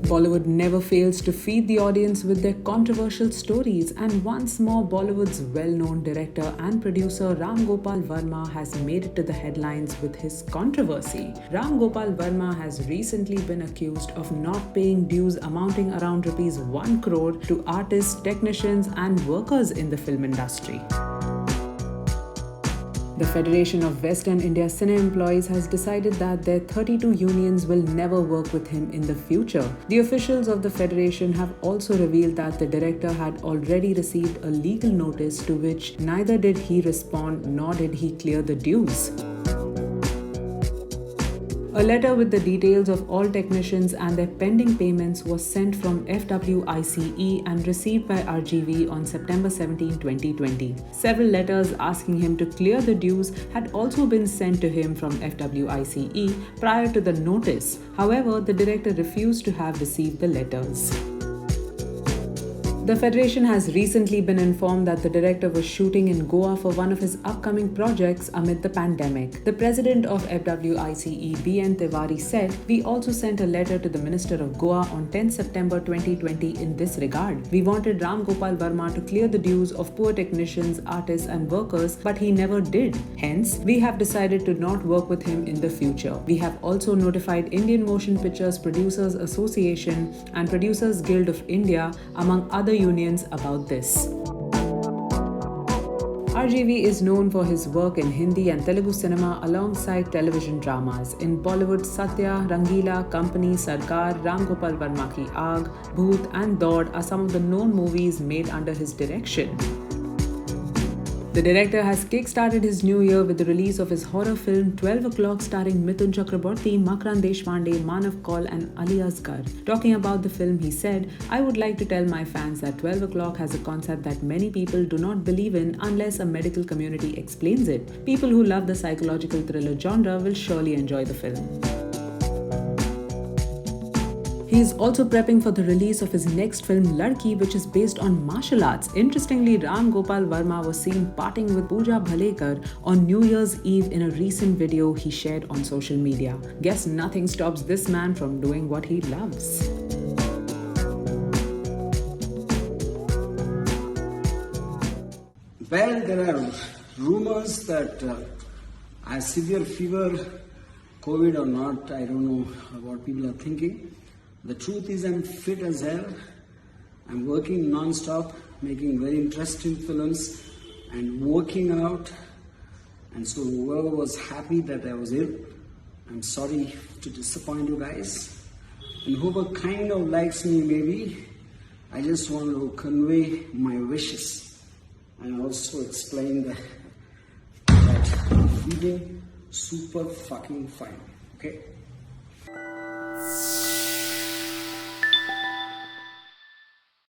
Bollywood never fails to feed the audience with their controversial stories, and once more, Bollywood's well-known director and producer Ram Gopal Varma has made it to the headlines with his controversy. Ram Gopal Varma has recently been accused of not paying dues amounting around rupees 1 crore to artists, technicians, and workers in the film industry. The Federation of Western India Cine Employees has decided that their 32 unions will never work with him in the future. The officials of the Federation have also revealed that the director had already received a legal notice to which neither did he respond nor did he clear the dues. A letter with the details of all technicians and their pending payments was sent from FWICE and received by RGV on September 17, 2020. Several letters asking him to clear the dues had also been sent to him from FWICE prior to the notice. However, the director refused to have received the letters. The Federation has recently been informed that the director was shooting in Goa for one of his upcoming projects amid the pandemic. The president of FWICE, B.N. Tiwari, said, "We also sent a letter to the Minister of Goa on 10 September 2020 in this regard. We wanted Ram Gopal Varma to clear the dues of poor technicians, artists and workers, but he never did. Hence, we have decided to not work with him in the future. We have also notified Indian Motion Pictures Producers Association and Producers Guild of India, among other unions, about this." RGV is known for his work in Hindi and Telugu cinema alongside television dramas. In Bollywood, Satya, Rangila, Company, Sarkar, Ram Gopal Varma Ki Aag, Bhoot and Daud are some of the known movies made under his direction. The director has kick-started his new year with the release of his horror film 12 O'Clock starring Mithun Chakraborty, Makran Deshpande, Manav Kaul and Ali Asghar. Talking about the film, he said, "I would like to tell my fans that 12 O'Clock has a concept that many people do not believe in unless a medical community explains it. People who love the psychological thriller genre will surely enjoy the film." He is also prepping for the release of his next film Ladki, which is based on martial arts. Interestingly, Ram Gopal Varma was seen partying with Pooja Bhalekar on New Year's Eve in a recent video he shared on social media. Guess nothing stops this man from doing what he loves. Well, there are rumors that I have severe fever, COVID or not, I don't know what people are thinking. The truth is I'm fit as hell. I'm working non-stop, making very interesting films and working out. And so whoever was happy that I was ill, I'm sorry to disappoint you guys. And whoever kind of likes me maybe, I just want to convey my wishes and also explain that I'm feeling super fucking fine, okay?